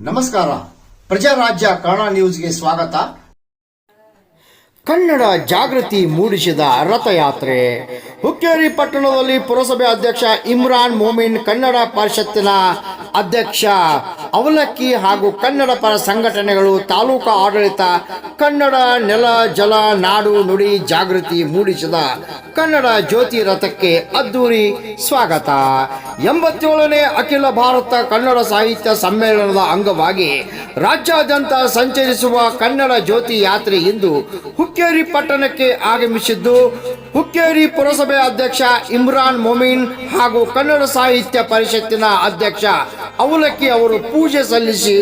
ನಮಸ್ಕಾರ. ಪ್ರಜಾರಾಜ್ಯ ಕನ್ನಡ ನ್ಯೂಸ್ಗೆ ಸ್ವಾಗತ. ಕನ್ನಡ ಜಾಗೃತಿ ಮೂಡಿಸಿದ ರಥಯಾತ್ರೆ. ಹುಕ್ಕೇರಿ ಪಟ್ಟಣದಲ್ಲಿ ಪುರಸಭೆ ಅಧ್ಯಕ್ಷ ಇಮ್ರಾನ್ ಮೊಮಿನ್, ಕನ್ನಡ ಪರಿಷತ್ತಿನ ಅಧ್ಯಕ್ಷ ಅವಲಕ್ಕಿ ಹಾಗೂ ಕನ್ನಡ ಪರ ಸಂಘಟನೆಗಳು, ತಾಲೂಕಾ ಆಡಳಿತ, ಕನ್ನಡ ನೆಲ ಜಲ ನಾಡು ನುಡಿ ಜಾಗೃತಿ ಮೂಡಿಸಿದ ಕನ್ನಡ ಜ್ಯೋತಿ ರಥಕ್ಕೆ ಅದ್ದೂರಿ ಸ್ವಾಗತ. 87ನೇ ಅಖಿಲ ಭಾರತ ಕನ್ನಡ ಸಾಹಿತ್ಯ ಸಮ್ಮೇಳನದ ಅಂಗವಾಗಿ ರಾಜ್ಯಾದ್ಯಂತ ಸಂಚರಿಸುವ ಕನ್ನಡ ಜ್ಯೋತಿ ಯಾತ್ರೆ ಇಂದು ಹುಕ್ಕೇರಿ ಪಟ್ಟಣಕ್ಕೆ ಆಗಮಿಸಿದ್ದು, ಹುಕ್ಕೇರಿ ಪುರಸಭೆ ಅಧ್ಯಕ್ಷ ಇಮ್ರಾನ್ ಮೊಮಿನ್ ಹಾಗೂ ಕನ್ನಡ ಸಾಹಿತ್ಯ ಪರಿಷತ್ತಿನ ಅಧ್ಯಕ್ಷ ಅವಲಕ್ಕಿ ಅವರು ಪೂಜೆ ಸಲ್ಲಿಸಿ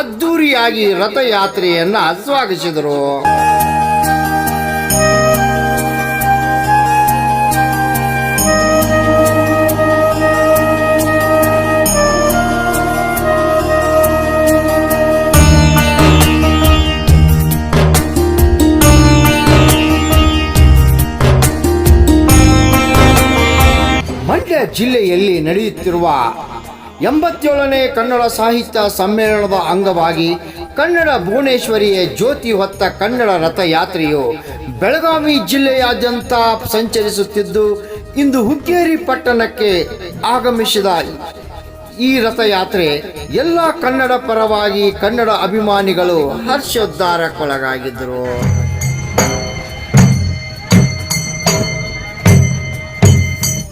ಅದ್ದೂರಿಯಾಗಿ ರಥಯಾತ್ರೆಯನ್ನ ಸ್ವಾಗತಿಸಿದರು. ಮಂಡ್ಯ ಜಿಲ್ಲೆಯಲ್ಲಿ ನಡೆಯುತ್ತಿರುವ 87ನೇ ಕನ್ನಡ ಸಾಹಿತ್ಯ ಸಮ್ಮೇಳನದ ಅಂಗವಾಗಿ ಕನ್ನಡ ಭುವನೇಶ್ವರಿಯ ಜ್ಯೋತಿ ಹೊತ್ತ ಕನ್ನಡ ರಥಯಾತ್ರೆಯು ಬೆಳಗಾವಿ ಜಿಲ್ಲೆಯಾದ್ಯಂತ ಸಂಚರಿಸುತ್ತಿದ್ದು, ಇಂದು ಹುಕ್ಕೇರಿ ಪಟ್ಟಣಕ್ಕೆ ಆಗಮಿಸಿದ ಈ ರಥಯಾತ್ರೆ ಎಲ್ಲ ಕನ್ನಡ ಪರವಾಗಿ ಕನ್ನಡ ಅಭಿಮಾನಿಗಳು ಹರ್ಷೋದ್ಧಾರಕ್ಕೊಳಗಾಗಿದ್ದರು.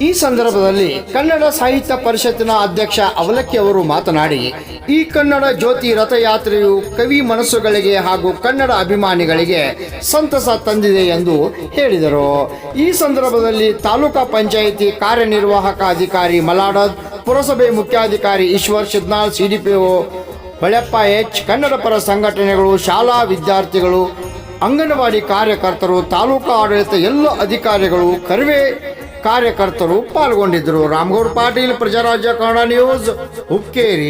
ಈ ಸಂದರ್ಭದಲ್ಲಿ ಕನ್ನಡ ಸಾಹಿತ್ಯ ಪರಿಷತ್ತಿನ ಅಧ್ಯಕ್ಷ ಅವಲಕ್ಕಿ ಅವರು ಮಾತನಾಡಿ, ಈ ಕನ್ನಡ ಜ್ಯೋತಿ ರಥಯಾತ್ರೆಯು ಕವಿ ಮನಸ್ಸುಗಳಿಗೆ ಹಾಗೂ ಕನ್ನಡ ಅಭಿಮಾನಿಗಳಿಗೆ ಸಂತಸ ತಂದಿದೆ ಎಂದು ಹೇಳಿದರು. ಈ ಸಂದರ್ಭದಲ್ಲಿ ತಾಲೂಕಾ ಪಂಚಾಯಿತಿ ಕಾರ್ಯನಿರ್ವಾಹಕ ಅಧಿಕಾರಿ ಮಲಾಡದ್, ಪುರಸಭೆ ಮುಖ್ಯಾಧಿಕಾರಿ ಈಶ್ವರ್ ಶಿದ್ನಾಳ್, ಸಿಡಿಪಿಒ ಹೊಳೆಪ್ಪ ಎಚ್, ಕನ್ನಡ ಪರ ಸಂಘಟನೆಗಳು, ಶಾಲಾ ವಿದ್ಯಾರ್ಥಿಗಳು, ಅಂಗನವಾಡಿ ಕಾರ್ಯಕರ್ತರು, ತಾಲೂಕಾ ಆಡಳಿತ ಎಲ್ಲ ಅಧಿಕಾರಿಗಳು, ಕರ್ವೆ ಕಾರ್ಯಕರ್ತರು ಪಾಲ್ಗೊಂಡಿದ್ದರು. ರಾಮಗೌಡ ಪಾಟೀಲ್, ಪ್ರಜಾರಾಜ್ಯ ಕನ್ನಡ ನ್ಯೂಸ್, ಹುಕ್ಕೇರಿ.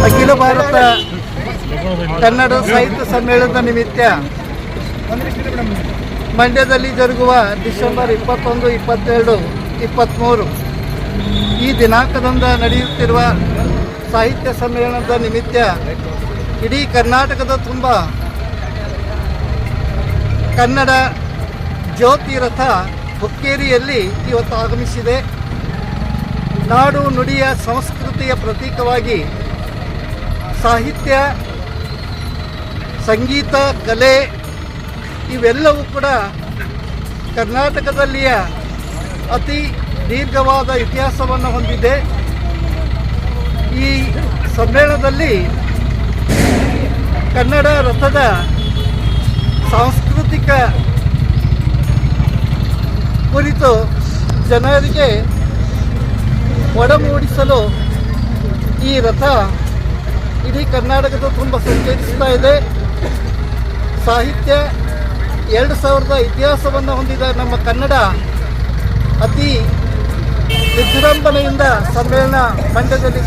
ಅಖಿಲ ಭಾರತ ಕನ್ನಡ ಸಾಹಿತ್ಯ ಸಮ್ಮೇಳನದ ನಿಮಿತ್ತ ಮಂಡ್ಯದಲ್ಲಿ ಜರುಗುವ ಡಿಸೆಂಬರ್ 21, 22, 23 ಈ ದಿನಾಂಕದಿಂದ ನಡೆಯುತ್ತಿರುವ ಸಾಹಿತ್ಯ ಸಮ್ಮೇಳನದ ನಿಮಿತ್ತ ಇಡೀ ಕರ್ನಾಟಕದ ತುಂಬ ಕನ್ನಡ ಜ್ಯೋತಿ ರಥ ಹುಕ್ಕೇರಿಯಲ್ಲಿ ಇವತ್ತು ಆಗಮಿಸಿದೆ. ನಾಡು ನುಡಿಯ ಸಂಸ್ಕೃತಿಯ ಪ್ರತೀಕವಾಗಿ ಸಾಹಿತ್ಯ, ಸಂಗೀತ, ಕಲೆ ಇವೆಲ್ಲವೂ ಕೂಡ ಕರ್ನಾಟಕದಲ್ಲಿಯ ಅತಿ ದೀರ್ಘವಾದ ಇತಿಹಾಸವನ್ನು ಹೊಂದಿದೆ. ಈ ಸಮ್ಮೇಳನದಲ್ಲಿ ಕನ್ನಡ ರಥದ ಸಾಂಸ್ಕೃತಿಕ ಕುರಿತು ಜನರಿಗೆ ಒಡಮೂಡಿಸಲು ಈ ರಥ ಇಡೀ ಕರ್ನಾಟಕದ ತುಂಬ ಸಂಚರಿಸ್ತಾ ಇದೆ. ಸಾಹಿತ್ಯ 2000 ಇತಿಹಾಸವನ್ನು ಹೊಂದಿದ ನಮ್ಮ ಕನ್ನಡ ಅತಿ ವಿಜೃಂಭಣೆಯಿಂದ ಸಮ್ಮೇಳನ ಮಂಡ್ಯದಲ್ಲಿ